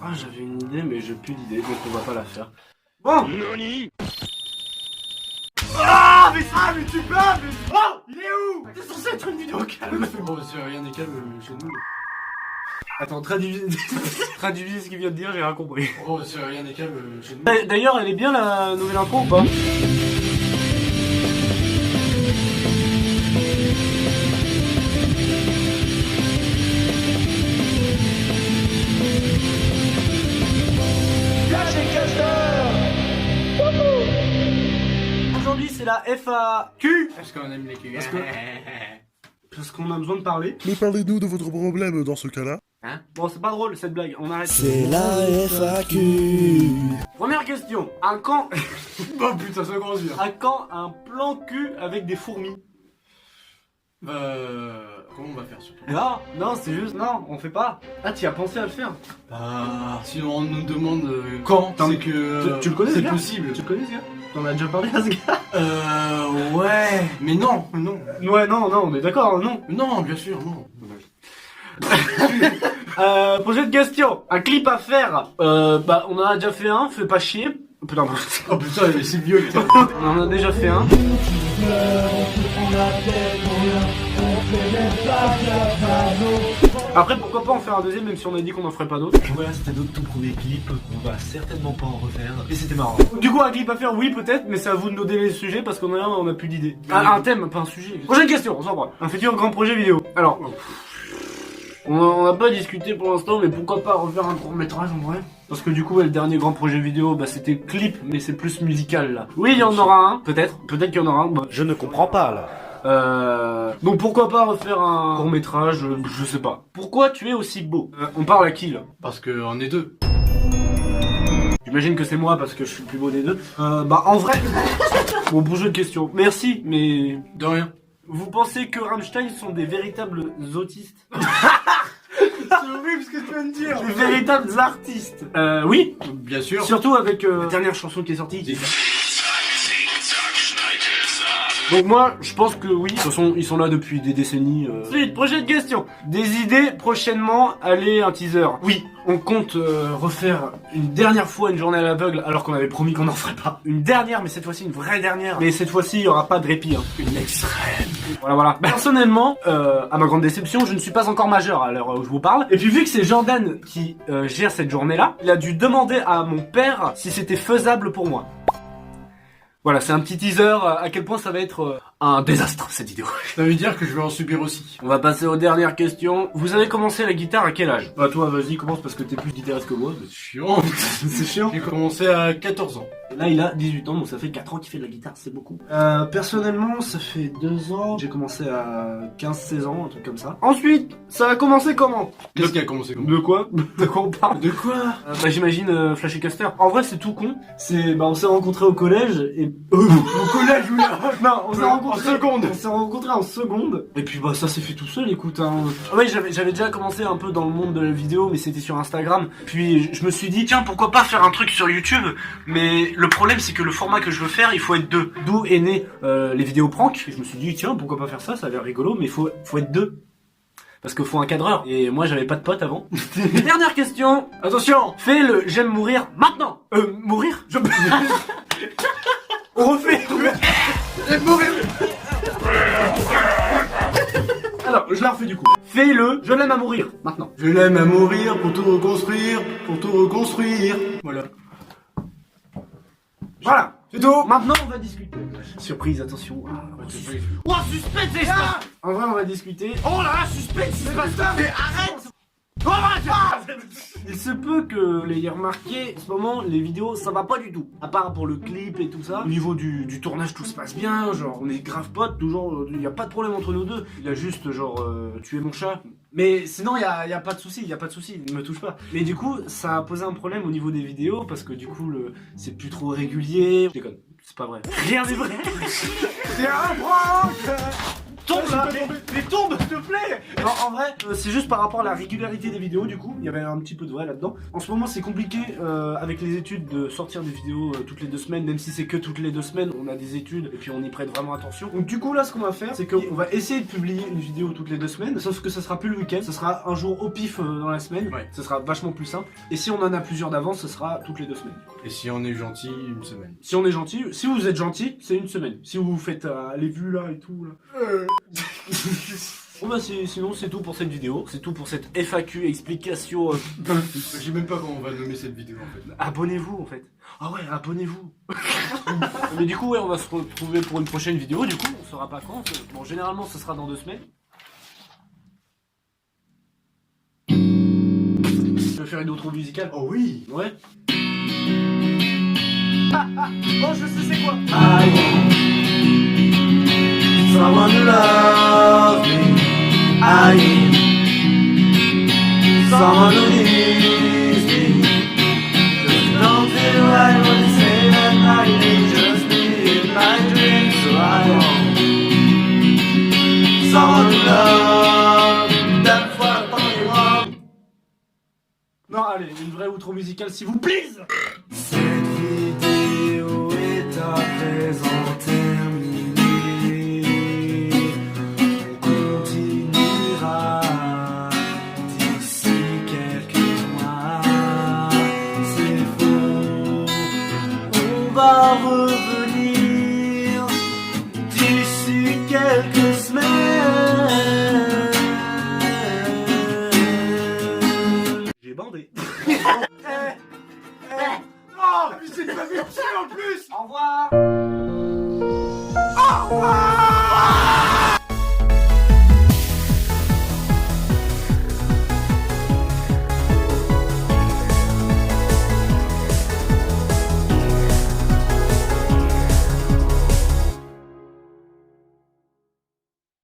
Ah, j'avais une idée, mais j'ai plus d'idée, donc on va pas la faire. Bon. Ah, mais tu peux, mais... Oh, il est où? C'est censé être une vidéo calme. Bon, c'est rien n'est calme chez nous. Attends, traduis ce qu'il vient de dire, j'ai rien compris. Oh, c'est rien n'est calme chez nous. D'ailleurs, elle est bien la nouvelle intro ou pas? Aujourd'hui, c'est la FAQ. Parce qu'on aime les Q. Parce qu'on a besoin de parler. Mais parlez-nous de votre problème dans ce cas-là. Hein? Bon, c'est pas drôle cette blague, on arrête. C'est la FAQ. Première question. À quand... Oh putain, ça commence bien. À quand un plan cul avec des fourmis? Comment on va faire surtout? Non, c'est juste... Non, on fait pas. Ah, tu as pensé à le faire? Bah, si on nous demande quand, c'est que... Tu le connais, c'est ce gars? possible. Tu le connais, ce gars? T'en as déjà parlé à ce gars? Ouais. Mais non. Ouais, non, on est d'accord, non. Non, bien sûr, non. Prochaine question. Un clip à faire. Bah, on en a déjà fait un, fais pas chier. Putain, Oh putain, c'est vieux. on en a déjà fait un. Après, pourquoi pas en faire un deuxième, même si on a dit qu'on en ferait pas d'autres. Voilà, c'était notre tout premier clip, on va certainement pas en refaire. Et c'était marrant. Du coup, un clip à faire, oui, peut-être, mais c'est à vous de nous donner les sujets parce qu'on a plus d'idées. Ah, un thème, pas un sujet. Prochaine question, on s'en va. Un futur grand projet vidéo. Alors, on n'a pas discuté pour l'instant, mais pourquoi pas refaire un court métrage en vrai? Parce que du coup, le dernier grand projet vidéo, bah c'était clip, mais c'est plus musical là. Oui, il y en aura un, peut-être qu'il y en aura un. Bah, Je ne comprends pas là. donc pourquoi pas refaire un court métrage, je sais pas. Pourquoi tu es aussi beau? On parle à qui là? Parce qu'on est deux. J'imagine que c'est moi parce que je suis le plus beau des deux. Bah en vrai, bon bon jeu de questions. Merci, mais De rien. vous pensez que Rammstein sont des véritables autistes? C'est horrible ce que tu viens de dire. Des véritables artistes? Oui. Bien sûr. Surtout avec la dernière chanson qui est sortie. Donc moi, je pense que oui. De toute façon, ils sont là depuis des décennies. Ensuite, prochaine question. Des idées prochainement. Allez, un teaser. Oui, on compte refaire une dernière fois une journée à l'aveugle, alors qu'on avait promis qu'on n'en ferait pas. Une dernière, mais cette fois-ci une vraie dernière. Mais cette fois-ci, il y aura pas de répit. Hein. Une extrême. Voilà. Personnellement, à ma grande déception, je ne suis pas encore majeur à l'heure où je vous parle. Et puis vu que c'est Jordan qui gère cette journée-là, il a dû demander à mon père si c'était faisable pour moi. Voilà, c'est un petit teaser à quel point ça va être un désastre cette vidéo. Ça veut dire que je vais en subir aussi. On va passer aux dernières questions. Vous avez commencé la guitare à quel âge? Bah toi, vas-y, commence parce que t'es plus guitariste que moi. C'est chiant. C'est chiant. J'ai commencé à 14 ans. Et là, il a 18 ans, donc ça fait 4 ans qu'il fait de la guitare, c'est beaucoup. Personnellement, ça fait 2 ans. J'ai commencé à 15-16 ans, un truc comme ça. Ensuite, ça a commencé comment? Qu'est-ce qui a commencé comme De quoi? De quoi on parle? De quoi? Bah j'imagine Flash et Caster. En vrai, c'est tout con. On s'est rencontrés au collège et... Au collège, oui. Non, on s'est rencontrés en seconde. On s'est rencontrés en seconde. Et puis bah ça s'est fait tout seul, écoute. Hein. Ouais, j'avais déjà commencé un peu dans le monde de la vidéo, mais c'était sur Instagram. Puis je me suis dit, tiens, pourquoi pas faire un truc sur YouTube? Mais le problème, c'est que le format que je veux faire, il faut être deux. D'où est né les vidéos prank. Et je me suis dit, tiens, pourquoi pas faire ça? Ça a l'air rigolo, mais faut être deux. Parce qu'il faut un cadreur. Et moi, j'avais pas de pote avant. Dernière question. Attention. Fais le j'aime mourir maintenant. Mourir? On refait. J'aime mourir. Alors, je la refais du coup. Fais-le, je l'aime à mourir, maintenant. Je l'aime à mourir pour tout reconstruire, Voilà. Voilà, C'est tout. maintenant on va discuter. Surprise, attention. Oh, suspense, c'est ça. En vrai, on va discuter. Oh là là, suspense, c'est pas ça, mais arrête. Oh, il se peut que vous l'ayez remarqué, en ce moment, les vidéos, ça va pas du tout. À part pour le clip et tout ça. Au niveau du tournage, tout se passe bien. Genre, on est grave potes, toujours, il y a pas de problème entre nous deux. Il a juste, genre, tué mon chat. Mais sinon, il y a pas de souci, il me touche pas. Mais du coup, ça a posé un problème au niveau des vidéos, parce que du coup, c'est plus trop régulier. Je déconne, c'est pas vrai. Rien n'est vrai. C'est un prank. Tombe Ah, là, j'ai pas tombé. mais tombe, s'il te plaît. Non, en vrai, c'est juste par rapport à la régularité des vidéos, du coup, il y avait un petit peu de vrai là-dedans. En ce moment, c'est compliqué avec les études de sortir des vidéos toutes les 2 semaines, même si c'est que toutes les 2 semaines, on a des études et puis on y prête vraiment attention. Donc du coup, là, ce qu'on va faire, c'est qu'on va essayer de publier une vidéo toutes les 2 semaines, sauf que ça sera plus le week-end, ça sera un jour au pif dans la semaine, ça sera vachement plus simple. Et si on en a plusieurs d'avance, ce sera toutes les 2 semaines. Et si on est gentil, une semaine. Si on est gentil, si vous êtes gentil, c'est une semaine. Si vous faites les vues là et tout là. Bon bah sinon c'est tout pour cette vidéo, c'est tout pour cette FAQ explication. Je sais même pas comment on va nommer cette vidéo en fait. Abonnez-vous en fait. Ah ouais, abonnez-vous. Mais du coup ouais, on va se retrouver pour une prochaine vidéo. Du coup on saura pas quand. Bon généralement ce sera dans 2 semaines. Tu veux faire une outro musicale? Oh oui. Ouais. Oh je sais c'est quoi. I want someone to love me. I need someone who needs me. Just don't feel right when you say that I need just me in my dreams. So I want someone to love. That's what I want. Non allez, une vraie outro musicale s'il vous plaît. Cette vidéo est à présent terminée. On continuera d'ici quelques mois. C'est faux, on va revenir d'ici quelques semaines. J'ai bandé. Oh, mais c'est pas vu en plus. Au revoir. Au revoir.